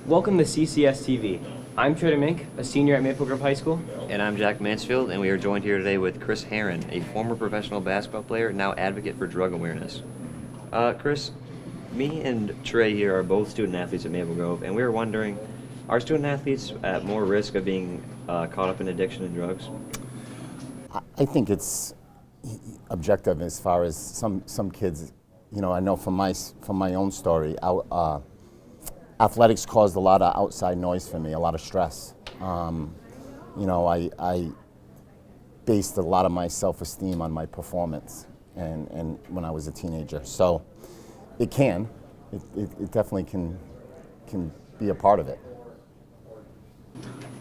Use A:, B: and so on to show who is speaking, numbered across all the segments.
A: Welcome to CCS-TV. I'm Trey Mink, a senior at Maple Grove High School.
B: And I'm Jack Mansfield, and we are joined here today with Chris Herren, a former professional basketball player, now advocate for drug awareness. Chris, me and Trey here are both student athletes at Maple Grove, and we were wondering, are student athletes at more risk of being caught up in addiction and drugs?
C: I think it's objective as far as some kids. You know, I know from my own story, athletics caused a lot of outside noise for me, a lot of stress. You know, I based a lot of my self-esteem on my performance, and when I was a teenager. So it definitely can be a part of it.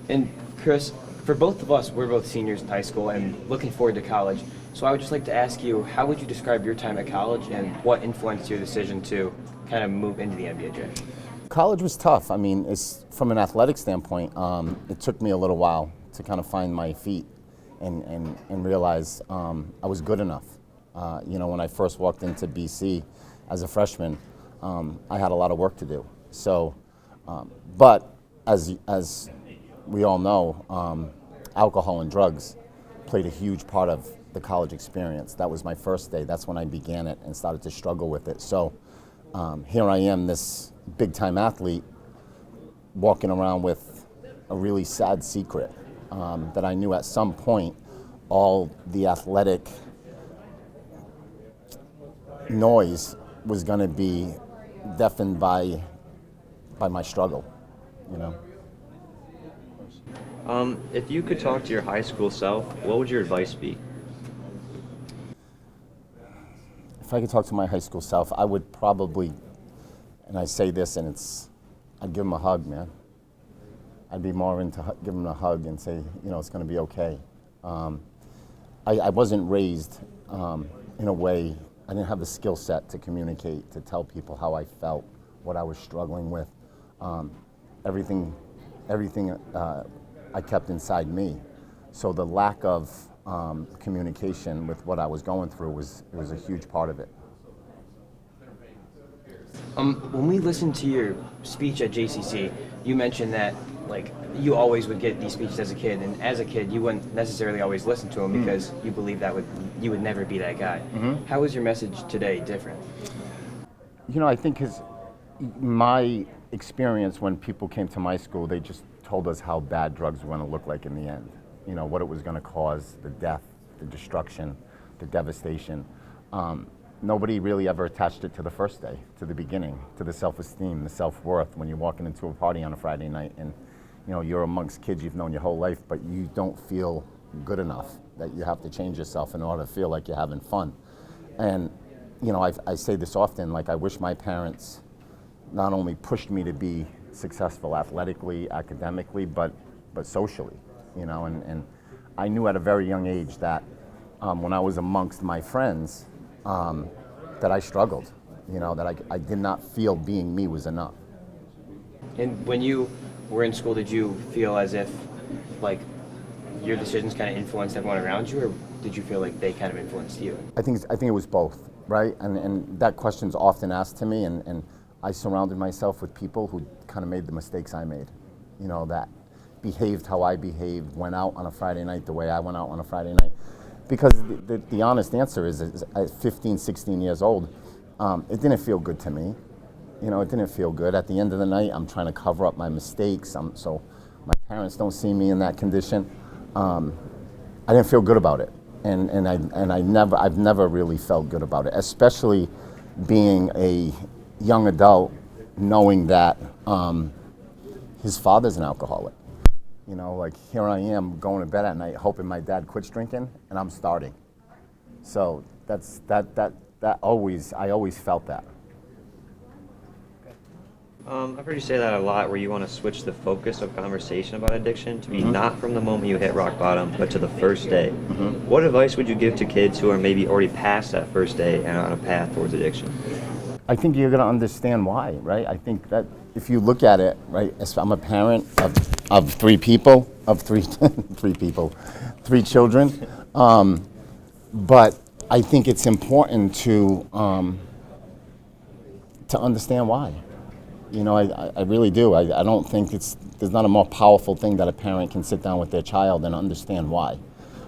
A: And Chris, for both of us, we're both seniors in high school and looking forward to college. So I would just like to ask you, how would you describe your time at college and what influenced your decision to kind of move into the NBA?
C: College was tough. I mean, from an athletic standpoint, it took me a little while to kind of find my feet and realize I was good enough. You know, when I first walked into BC as a freshman, I had a lot of work to do. So, but as we all know, alcohol and drugs played a huge part of the college experience. That was my first day. That's when I began it and started to struggle with it. So here I am, this big-time athlete, walking around with a really sad secret that I knew at some point all the athletic noise was going to be deafened by my struggle, you know.
B: If you could talk to your high school self, what would your advice be?
C: If I could talk to my high school self, I would probably, and I say this, and I'd give him a hug, man. I'd be more into giving him a hug and say, you know, it's going to be okay. I wasn't raised in a way, I didn't have the skill set to communicate, to tell people how I felt, what I was struggling with. Everything I kept inside me. So the lack of communication with what I was going through was a huge part of it.
A: When we listened to your speech at JCC, you mentioned that you always would get these speeches as a kid, and as a kid you wouldn't necessarily always listen to them because you believed you would never be that guy. How is your message today different?
C: You know, I think my experience when people came to my school, they just told us how bad drugs were going to look like in the end. You know, what it was going to cause, the death, the destruction, the devastation. Nobody really ever attached it to the first day, to the beginning, to the self-esteem, the self-worth when you're walking into a party on a Friday night and, you know, you're amongst kids you've known your whole life, but you don't feel good enough, that you have to change yourself in order to feel like you're having fun. And, you know, I say this often, like I wish my parents not only pushed me to be successful athletically, academically, but socially, you know, and I knew at a very young age that when I was amongst my friends, that I struggled, you know, that I did not feel being me was enough.
A: And when you were in school, did you feel as if your decisions kind of influenced everyone around you, or did you feel like they kind of influenced you?
C: I think it was both, right? And that question's often asked to me, and I surrounded myself with people who kind of made the mistakes I made, you know, that behaved how I behaved, went out on a Friday night the way I went out on a Friday night. Because the honest answer is at 15, 16 years old, it didn't feel good to me. You know, it didn't feel good. At the end of the night, I'm trying to cover up my mistakes, so my parents don't see me in that condition. I didn't feel good about it, and I've never really felt good about it, especially being a young adult, knowing that his father's an alcoholic. You know, like here I am going to bed at night hoping my dad quits drinking, and I'm starting. So I always felt that.
B: I've heard you say that a lot, where you want to switch the focus of conversation about addiction to be not from the moment you hit rock bottom, but to the first day. What advice would you give to kids who are maybe already past that first day and on a path towards addiction?
C: I think you're going to understand why, right? I think that if you look at it, right, I'm a parent of three children, but I think it's important to understand why. I really do. I don't think there's not a more powerful thing that a parent can sit down with their child and understand why.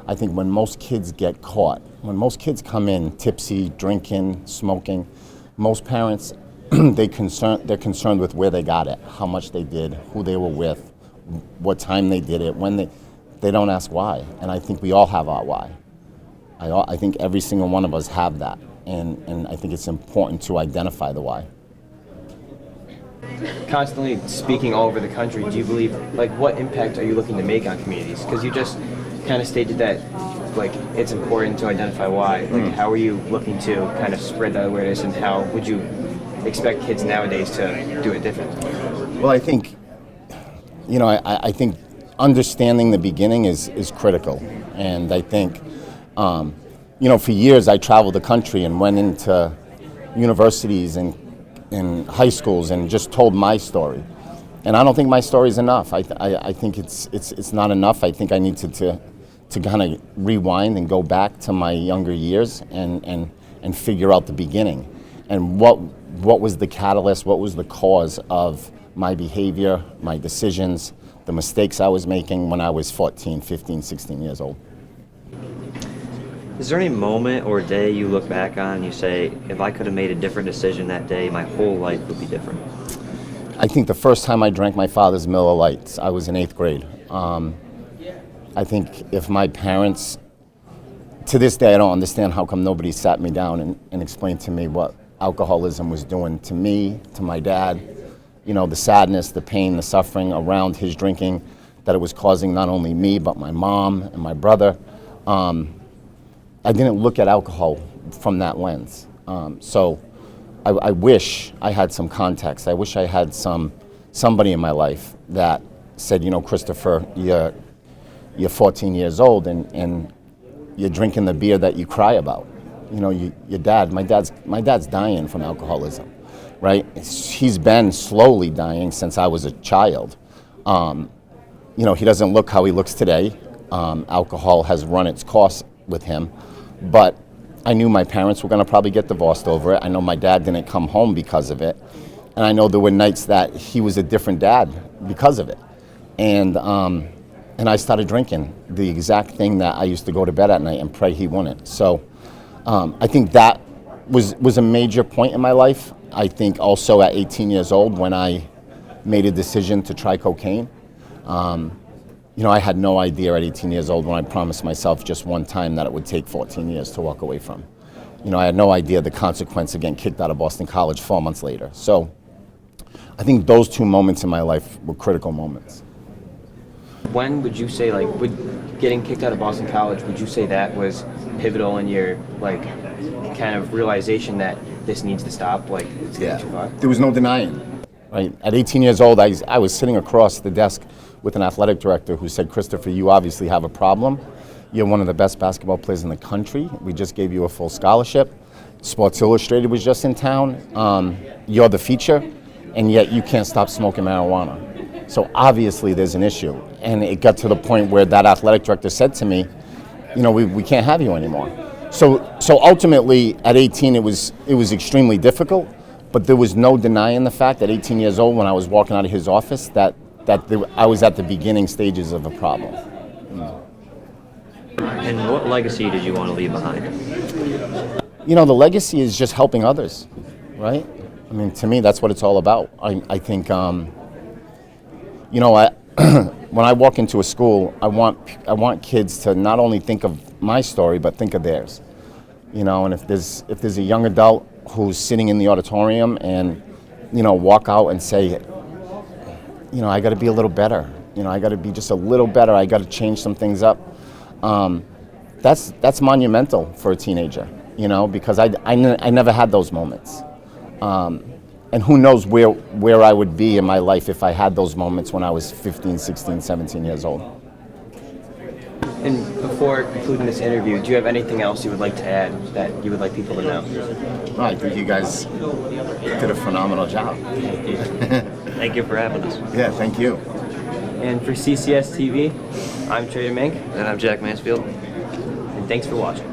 C: I think when most kids get caught, when most kids come in tipsy, drinking, smoking, most parents, they're concerned with where they got it, how much they did, who they were with, what time they did it, when they don't ask why. And I think we all have our why. I think every single one of us have that. And I think it's important to identify the why.
A: Constantly speaking all over the country, do you believe, like, what impact are you looking to make on communities? Because you just kind of stated that, like, it's important to identify why. Like, how are you looking to kind of spread that awareness, and how would you expect kids nowadays to do it differently?
C: Well, I think, I think understanding the beginning is critical. And I think, for years I traveled the country and went into universities and in high schools and just told my story. And I don't think my story is enough. I think it's not enough. I think I need to kind of rewind and go back to my younger years and figure out the beginning. And what was the catalyst, what was the cause of my behavior, my decisions, the mistakes I was making when I was 14, 15, 16 years old.
B: Is there any moment or day you look back on and you say, if I could have made a different decision that day, my whole life would be different?
C: I think the first time I drank my father's Miller Lights, I was in 8th grade. I think if my parents, to this day I don't understand how come nobody sat me down and explained to me what alcoholism was doing to me, to my dad, the sadness, the pain, the suffering around his drinking, that it was causing not only me but my mom and my brother. I didn't look at alcohol from that lens. So I wish I had some context. I wish I had somebody in my life that said, Christopher, you're 14 years old and you're drinking the beer that you cry about. Your dad, my dad's dying from alcoholism, right? He's been slowly dying since I was a child. He doesn't look how he looks today. Alcohol has run its course with him. But I knew my parents were going to probably get divorced over it. I know my dad didn't come home because of it. And I know there were nights that he was a different dad because of it. And I started drinking, the exact thing that I used to go to bed at night and pray he wouldn't. So I think that was a major point in my life. I think also at 18 years old when I made a decision to try cocaine. I had no idea at 18 years old when I promised myself just one time that it would take 14 years to walk away from. I had no idea the consequence of getting kicked out of Boston College 4 months later. So I think those two moments in my life were critical moments.
A: When would you say, like, getting kicked out of Boston College, would you say that was pivotal in your, like, kind of realization that this needs to stop, like, it's getting too far?
C: There was no denying, right? At 18 years old, I was sitting across the desk with an athletic director who said, Christopher, you obviously have a problem. You're one of the best basketball players in the country. We just gave you a full scholarship. Sports Illustrated was just in town. You're the feature, and yet you can't stop smoking marijuana. So obviously there's an issue. And it got to the point where that athletic director said to me, we can't have you anymore. So ultimately at 18 it was extremely difficult, but there was no denying the fact at 18 years old when I was walking out of his office that I was at the beginning stages of a problem.
B: And what legacy did you want to leave behind?
C: The legacy is just helping others, right? I mean, to me, that's what it's all about. I think, when I walk into a school, I want kids to not only think of my story, but think of theirs. And if there's a young adult who's sitting in the auditorium and, walk out and say, I got to be a little better. I got to be just a little better. I got to change some things up. That's monumental for a teenager, because I never had those moments. And who knows where I would be in my life if I had those moments when I was 15, 16, 17 years old.
A: And before concluding this interview, do you have anything else you would like to add that you would like people to know?
C: Well, I think you guys did a phenomenal job.
B: Thank you for having us.
C: Yeah, thank you.
A: And for CCS-TV, I'm Trey Mink.
B: And I'm Jack Mansfield.
A: And thanks for watching.